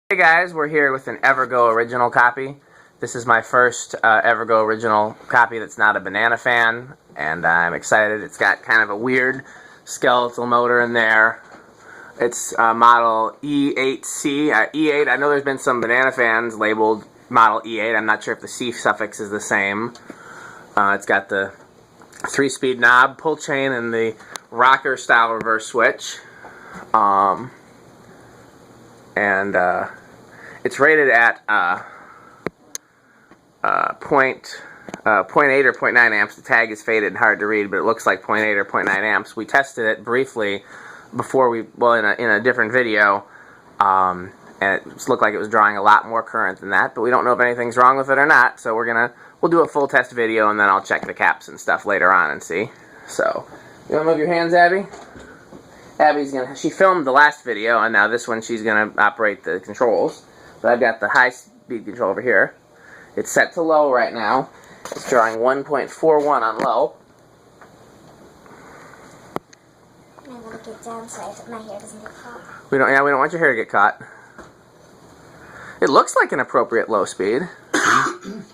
Hey guys, we're here with an Evergo original copy. This is my first Evergo original copy that's not a banana fan, and I'm excited. It's got kind of a weird skeletal motor in there. It's model E-8C, E8. I know there's been some banana fans labeled model E8. I'm not sure if the C suffix is the same. It's got the 3-speed knob, pull chain, and the rocker style reverse switch. It's rated at 0.8 or 0.9 amps. The tag is faded and hard to read, but it looks like 0.8 or 0.9 amps. We tested it briefly before in a different video, and it looked like it was drawing a lot more current than that, but we don't know if anything's wrong with it or not, so we'll do a full test video, and then I'll check the caps and stuff later on and see. So, you want to move your hands, Abby? She filmed the last video, and now this one she's gonna operate the controls. So I've got the high speed control over here. It's set to low right now. It's drawing 1.41 on low. I'm gonna get down so my hair doesn't get caught. We don't want your hair to get caught. It looks like an appropriate low speed.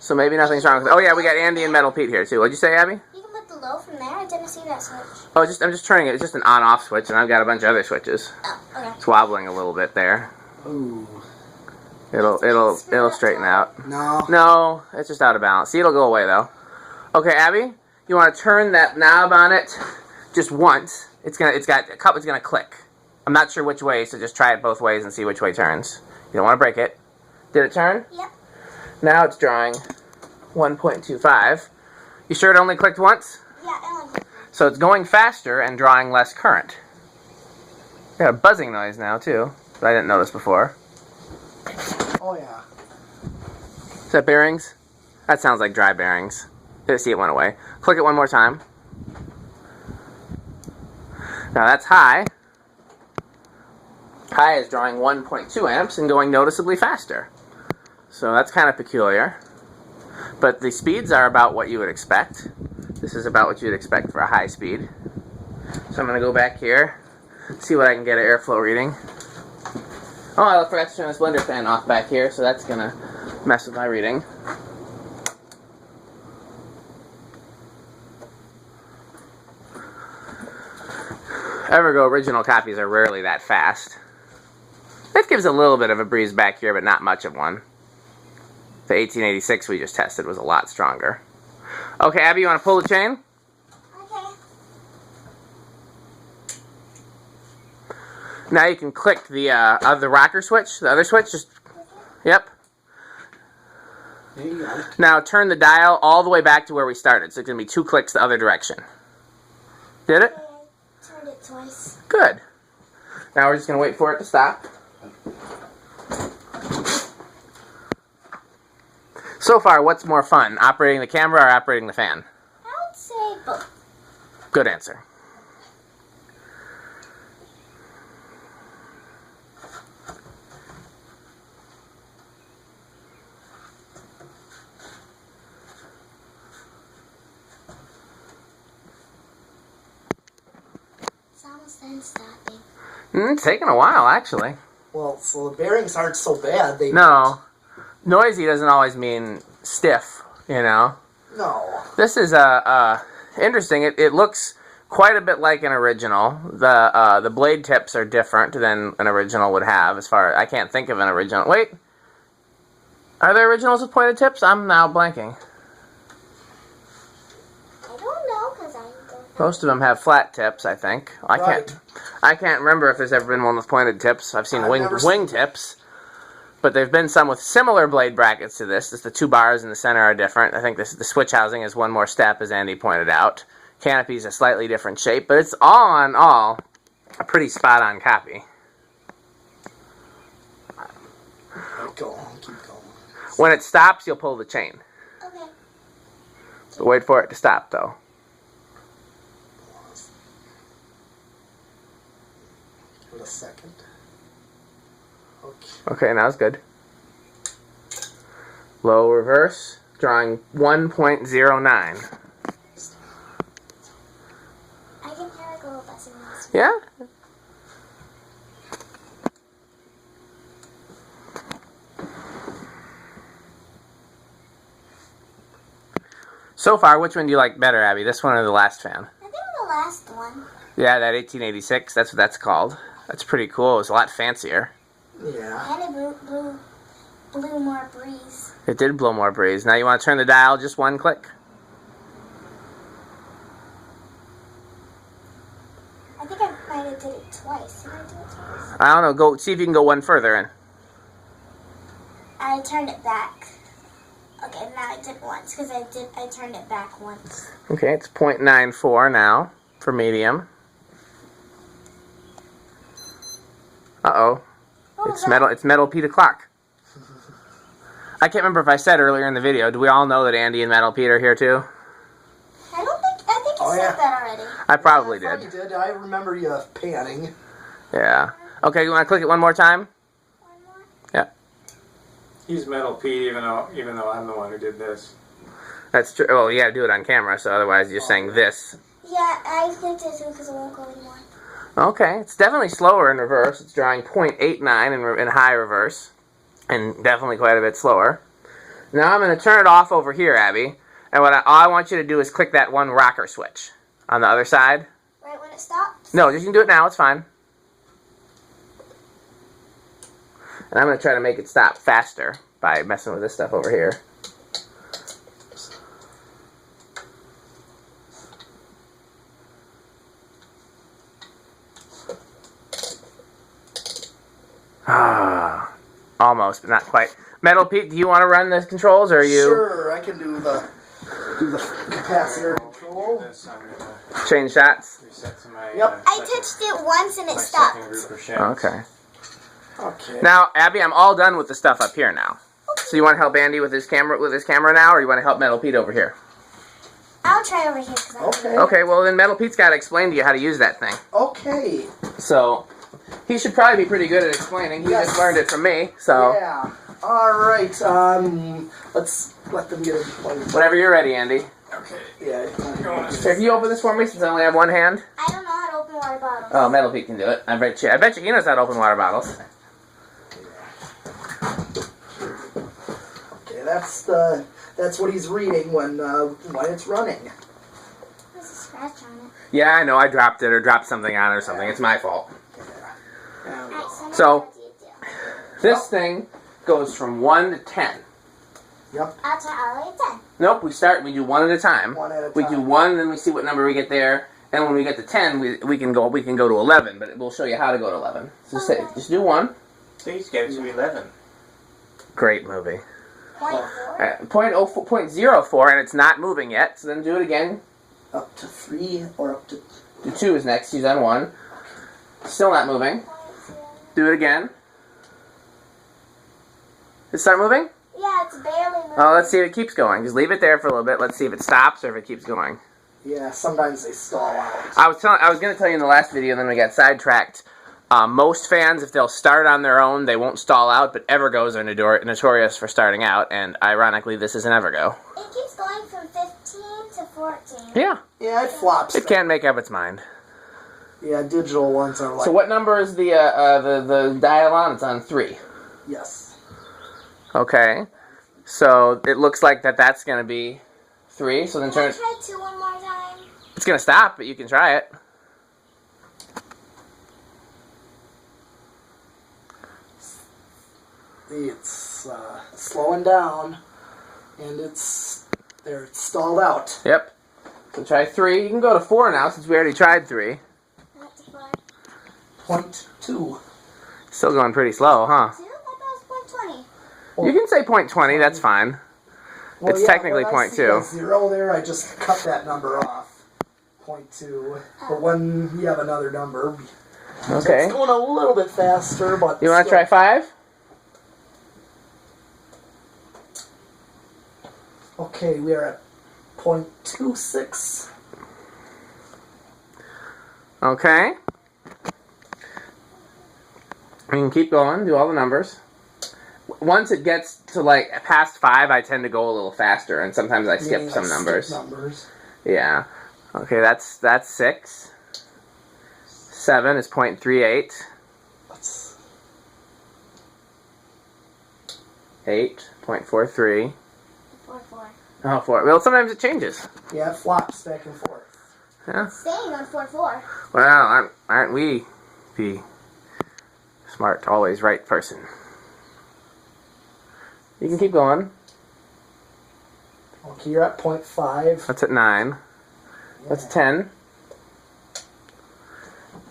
So maybe nothing's wrong with it. Oh yeah, we got Andy and Metal Pete here too. What'd you say, Abby? You can put the low from there. I didn't see that switch. Oh, I'm just turning it. It's just an on-off switch, and I've got a bunch of other switches. Oh, okay. It's wobbling a little bit there. Ooh. It'll straighten out. No, it's just out of balance. See, it'll go away though. Okay, Abby, you want to turn that knob on it just once. It's gonna click. I'm not sure which way, so just try it both ways and see which way it turns. You don't want to break it. Did it turn? Yep. Now it's drawing 1.25. You sure it only clicked once? Yeah, it only clicked. So it's going faster and drawing less current. Got a buzzing noise now too, that I didn't notice before. oh yeah. Is that bearings? That sounds like dry bearings. See, it went away. Click it one more time. Now that's high. High is drawing 1.2 amps and going noticeably faster. So that's kind of peculiar. But the speeds are about what you would expect. This is about what you'd expect for a high speed. So I'm going to go back here, see what I can get an airflow reading. Oh, I forgot to turn this blender fan off back here, so that's going to mess with my reading. Evergo original copies are rarely that fast. That gives a little bit of a breeze back here, but not much of one. The 1886 we just tested was a lot stronger. Okay, Abby, you want to pull the chain? Okay. Now you can click the rocker switch, the other switch. Yep. There you go. Now turn the dial all the way back to where we started. So it's going to be 2 clicks the other direction. Did it? I turned it twice. Good. Now we're just going to wait for it to stop. So far, what's more fun, operating the camera or operating the fan? I would say both. Good answer. It's almost done stopping. It's taking a while, actually. Well, so the bearings aren't so bad. No. Noisy doesn't always mean stiff, you know. No. This is interesting. It looks quite a bit like an original. The blade tips are different than an original would have. I can't think of an original. Wait, are there originals with pointed tips? I'm now blanking. I don't know because I don't. Most of them have flat tips, I think. I can't remember if there's ever been one with pointed tips. I've seen wing tips. But there have been some with similar blade brackets to this. Just the 2 bars in the center are different. I think the switch housing is one more step, as Andy pointed out. Canopy's a slightly different shape, but it's all in all a pretty spot-on copy. Keep going. When it stops, you'll pull the chain. Okay. But wait for it to stop, though. Give it a second. Okay, now it's good. Low reverse, drawing 1.09. I can hear it go buzzing. Yeah? So far, which one do you like better, Abby? This one or the last fan? I think the last one. Yeah, that 1886. That's what that's called. That's pretty cool. It's a lot fancier. Yeah. And it blew more breeze. It did blow more breeze. Now you want to turn the dial just one click? I think I might have did it twice. Did I do it twice? I don't know. Go see if you can go one further in. I turned it back. Okay, now I did once because I turned it back once. Okay, it's 0.94 now for medium. Uh-oh. What was It's that? metal. It's Metal Pete o'clock. I can't remember if I said earlier in the video. Do we all know that Andy and Metal Pete are here too? I think you Oh, said yeah. that already. I probably I thought did. you did. I remember you panning. Yeah. Okay, you want to click it one more time? One more? Yeah. He's Metal Pete, even though I'm the one who did this. That's true. Well, you got to do it on camera, so otherwise you're saying this. Yeah, I clicked it too because it won't go anymore. Okay, it's definitely slower in reverse. It's drawing 0.89 in high reverse, and definitely quite a bit slower. Now I'm going to turn it off over here, Abby, and all I want you to do is click that one rocker switch on the other side. Right when it stops? No, you can do it now. It's fine. And I'm going to try to make it stop faster by messing with this stuff over here. Ah, almost, but not quite. Metal Pete, do you want to run the controls, or are you Sure, I can do the capacitor control. This, I'm gonna change shots? reset to my. Yep. I touched it once and it my stopped. second group of shafts. Okay. Okay. Now, Abby, I'm all done with the stuff up here now. So you want to help Andy with his camera now, or you want to help Metal Pete over here? I'll try over here because I Okay. Okay, well then Metal Pete's got to explain to you how to use that thing. Okay. So he should probably be pretty good at explaining. He Yes. just learned it from me. So Yeah. All right. Let's let them get it. whenever you're ready, Andy. Okay. Yeah. So if you open this for me, since I only have one hand. I don't know how to open water bottles. Oh, Metal Pete can do it. I bet you he knows how to open water bottles. Okay. That's what he's reading when it's running. There's a scratch on it. Yeah, I know. I dropped it or dropped something on it or something. It's my fault. Alright, So- now what do you do? This thing goes from 1 to 10. Yep. I'll try all the way to 10. Nope, we do one at a time. One at a We do time. 1, then we see what number we get there, and when we get to 10, we can go to 11. But we'll show you how to go to 11. So just do 1. Please get to 11. Great movie. 0.4. 0.04, and it's not moving yet. So then do it again. Up to 3 or up to. Do 2 is next. He's on 1. Still not moving. Do it again. Did it start moving? Yeah, it's barely moving. Oh, let's see if it keeps going. Just leave it there for a little bit. Let's see if it stops or if it keeps going. Yeah. Sometimes they stall out. I was going to tell you in the last video, and then we got sidetracked. Most fans, if they'll start on their own, they won't stall out, but Evergos are notorious for starting out, and ironically, this is an Evergo. It keeps going from 15 to 14. Yeah, Yeah, it flops. it can't make up its mind. Yeah, digital ones are like. So what number is the dial on? It's on 3. Yes. Okay, so it looks like that's going to be 3, so then Can I turn it. try 2 one more time? It's going to stop, but you can try it. It's slowing down, and it's stalled out. Yep. So try 3. You can go to 4 now, since we already tried 3. Not to 4. 0.2. Still going pretty slow, huh? 2? I thought it was 0.20. You can say 0.20, that's fine. Well, It's technically when I see 0.2. the 0 there, I just cut that number off. 0.2. But when you have another number, Okay. it's going a little bit faster, but You want to still- try 5? Okay, we are at 0.26. Okay. We can keep going, do all the numbers. Once it gets to like past 5, I tend to go a little faster, and sometimes I skip Yeah, some skip numbers. numbers. Yeah. Okay, that's 6. 7 is 0.38. Let's 8, 0.43. 4. Oh, 4. Well, sometimes it changes. Yeah, it flops back and forth. Yeah. Staying on 4-4. Well, aren't we the smart, always right person? You can keep going. Okay, you're at 0.5. That's at 9. That's 10.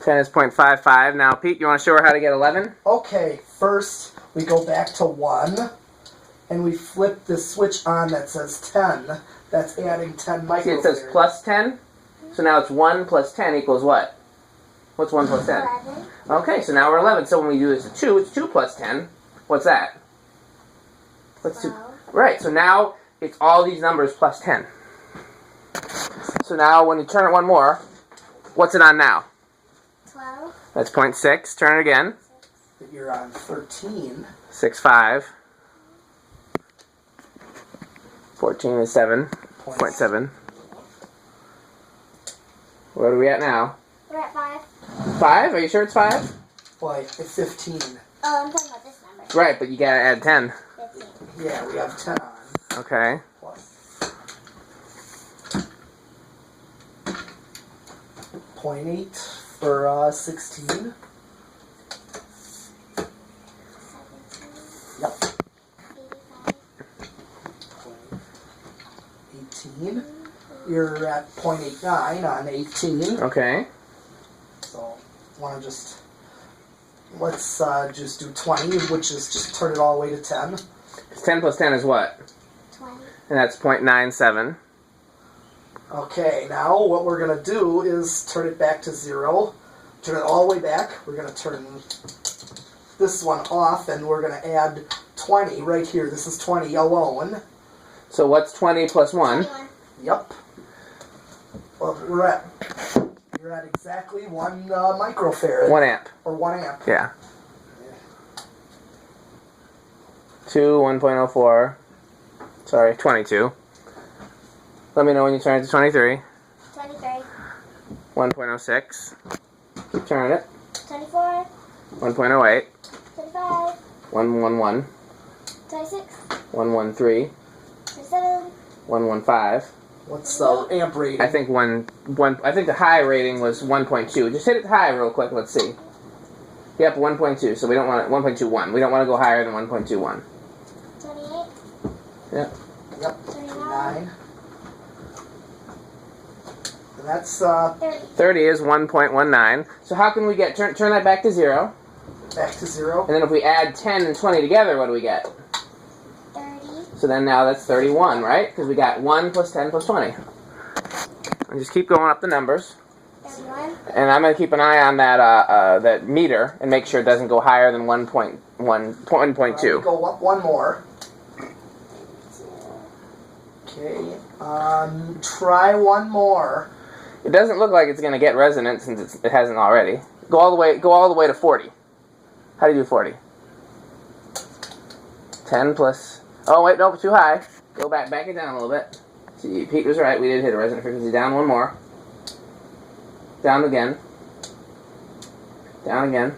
10 is 0.55. Now, Pete, you want to show her how to get 11? Okay, first we go back to 1, and we flip the switch on that says 10. That's adding 10 microfarads. See, it says plus 10. So now it's 1 plus 10 equals what? What's 1 plus 10? 11. Okay, so now we're 11. So when we do this to 2, it's 2 plus 10. What's that? What's 2? 12. Right, so now it's all these numbers plus 10. So now when you turn it one more, what's it on now? 12. That's 0.6. Turn it again. You're on 13. 6.5. 14 is 7.7. What are we at now? We're at 5. 5? Are you sure it's 5? Why, it's 15. Oh, I'm talking about this number. Right, but you gotta add 10. 15. Yeah, we have 10 on. Okay. Plus 0.8 for 16. 17. Yep. 85. 18. You're at 0.89 on 18. Okay. So, want to let's just do 20, which is just turn it all the way to 10. 10 plus 10 is what? 20. And that's 0.97. Okay, now what we're going to do is turn it back to 0. Turn it all the way back. We're going to turn this one off, and we're going to add 20 right here. This is 20 alone. So what's 20 plus 1? 21. Yep. Well, you're at exactly 1 microfarad. 1 amp. Or 1 amp. Yeah. 2, 1.04. Sorry, 22. Let me know when you turn it to 23. 23. 1.06. Keep turning it. 24. 1.08. 25. 111. 26. 113. 27. 115. What's the amp rating? I think I think the high rating was 1.2. Just hit it high real quick. Let's see. Yep, 1.2. So we don't want 1.21. We don't want to go higher than 1.21. 28. Yep. Yep. 29. 9. And that's 30. 30 is 1.19. So how can we get turn that back to 0? back to 0. And then if we add 10 and 20 together, what do we get? 30. So then now that's 31, right? Because we got 1 plus 10 plus 20. And just keep going up the numbers. 31. And I'm going to keep an eye on that meter and make sure it doesn't go higher than 1.2. Go up one more. Okay. Try one more. It doesn't look like it's going to get resonant since it hasn't already. Go all the way to 40. How do you do 40? 10 plus... Oh, wait, no, too high. Go back it down a little bit. See, Pete was right. We did hit a resonant frequency. Down one more. Down again. Down again.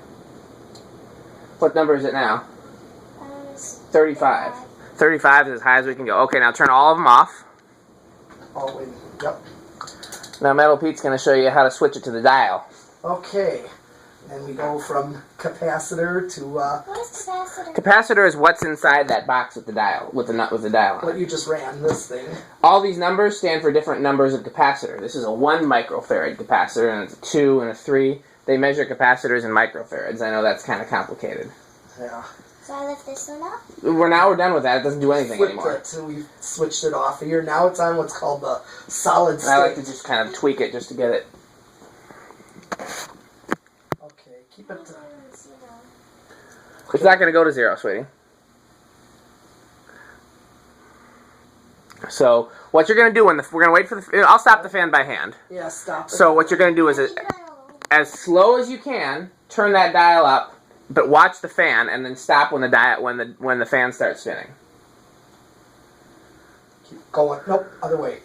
What number is it now? 35. 35 is as high as we can go. Okay, now turn all of them off. Oh, wait. Yep. Now Metal Pete's going to show you how to switch it to the dial. Okay. And we go from capacitor to What is capacitor? Capacitor is what's inside that box with the dial, with the dial on what it. you just ran, this thing. All these numbers stand for different numbers of capacitor. This is a 1 microfarad capacitor, and it's a 2 and a 3. They measure capacitors in microfarads. I know that's kind of complicated. Yeah. So I lift this one up? We're done with that. It doesn't do anything Flipped anymore. it, and we switched it off here. Now it's on what's called the solid state. And I like to just kind of tweak it just to get it. Okay, keep it. It's not going to go to 0, sweetie. So what you're going to do we're going to wait for the. I'll stop the fan by hand. Yeah, stop it. So what you're going to do is, as slow as you can, turn that dial up, but watch the fan, and then stop when the fan starts spinning. Keep going. Nope, other way.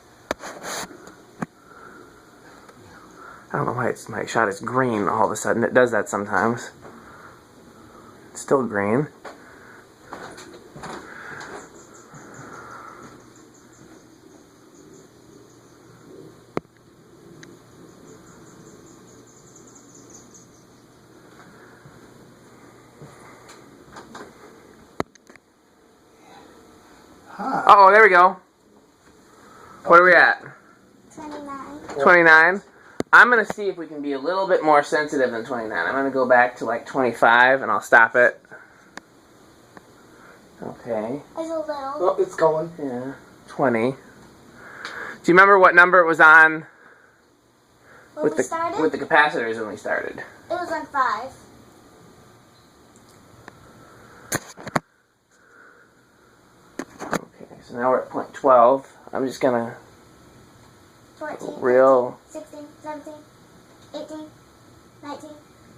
I don't know why my shot is green all of a sudden. It does that sometimes. It's still green. Huh. Oh, there we go. What are we at? 29. 29. I'm going to see if we can be a little bit more sensitive than 29. I'm going to go back to like 25 and I'll stop it. Okay. There's a little. Oh, it's going. Yeah. 20. Do you remember what number it was on When we started, with the capacitors when we started? it was on 5. Okay, so now we're at point 12. I'm just going to 14, real... 16, 17, 18, 19,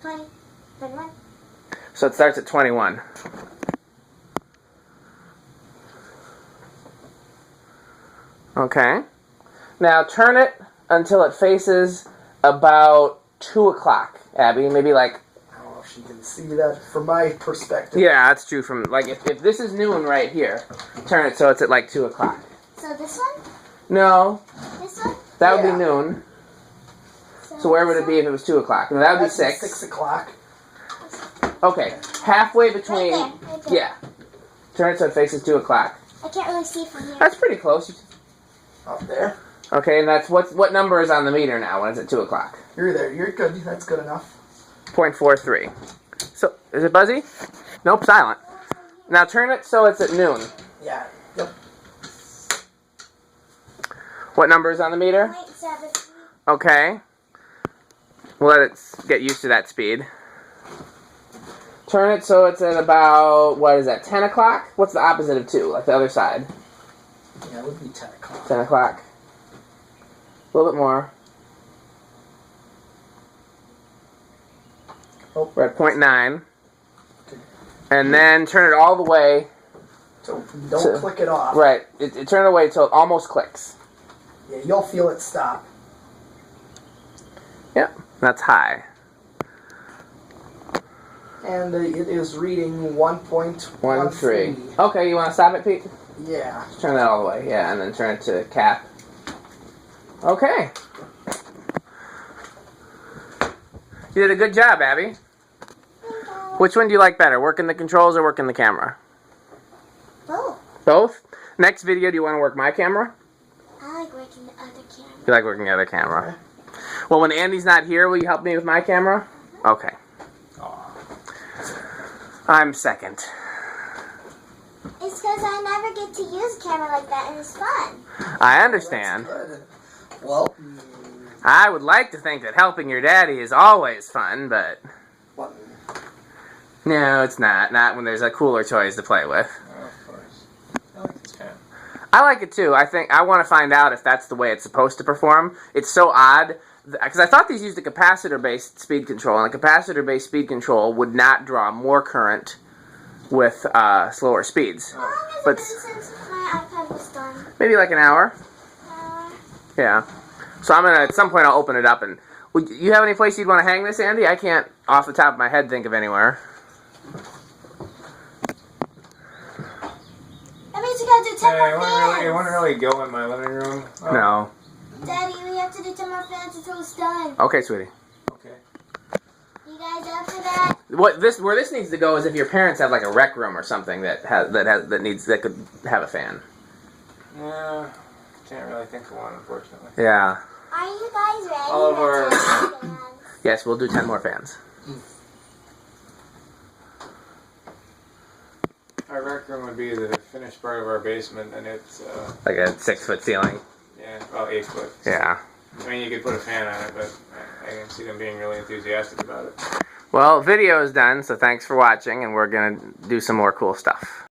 20, 21. So it starts at 21. Okay. Now turn it until it faces about 2 o'clock, Abby. Maybe like... I don't know if she can see that from my perspective. Yeah, that's true. From like if this is noon right here, turn it so it's at like 2 o'clock. So this one? No, This one? that would Yeah. be noon. So where would it be if it was 2 o'clock? No, that would be That'd 6. 6 o'clock. Okay, halfway between. Right there, right there. Yeah. Turn it so it faces 2 o'clock. I can't really see from here. That's pretty close. Up there. Okay, and that's what number is on the meter now when it's at 2 o'clock? You're there. You're good. That's good enough. 0.43. So is it buzzy? Nope, silent. Now turn it so it's at noon. Yeah. Yep. What number is on the meter? 0.7. Okay. We'll let it get used to that speed. Turn it so it's at about, what is that, 10 o'clock? What's the opposite of 2? Like the other side? Yeah, it would be 10 o'clock. 10 o'clock. A little bit more. Oh. We're at 0.9. And then turn it all the way. So don't click it off. Right. Turn it away until it almost clicks. Yeah, you'll feel it stop. Yep. That's high. And it is reading 1.13. 1.3. Okay, you want to stop it, Pete? Yeah. Turn that all the way, yeah, and then turn it to cap. Okay. You did a good job, Abby. Which one do you like better, working the controls or working the camera? Both. Both? Next video, do you want to work my camera? I like working the other camera. You like working the other camera. Well, when Andy's not here, will you help me with my camera? Okay. I'm second. It's because I never get to use a camera like that, and it's fun. I understand. That's good. Well, I would like to think that helping your daddy is always fun, but what? no, it's not. Not when there's a cooler toys to play with. Oh, of course. I like this fan. I like it too. I want to find out if that's the way it's supposed to perform. It's so odd because I thought these used a capacitor-based speed control, and a capacitor-based speed control would not draw more current with slower speeds. How long has But it been since my iPad was done? maybe like an hour. Yeah. So I'm gonna at some point I'll open it up and. Would you have any place you'd want to hang this, Andy? I can't, off the top of my head, think of anywhere. That means we gotta do 10 more fans. It wouldn't really go in my living room. Oh, No. Daddy, we have to do 10 more fans until it's done. Okay, sweetie. Okay. You guys up for that? Where this needs to go is if your parents have like a rec room or something that could have a fan. Yeah. Can't really think of one, unfortunately. Yeah. Are you guys ready? All of our- for 10 more fans? Yes, we'll do 10 more fans. Our rec room would be the finished part of our basement, and it's Like a 6-foot ceiling. about 8 foot. Yeah. I mean, you could put a fan on it, but I can see them being really enthusiastic about it. Well, video is done, so thanks for watching, and we're gonna do some more cool stuff.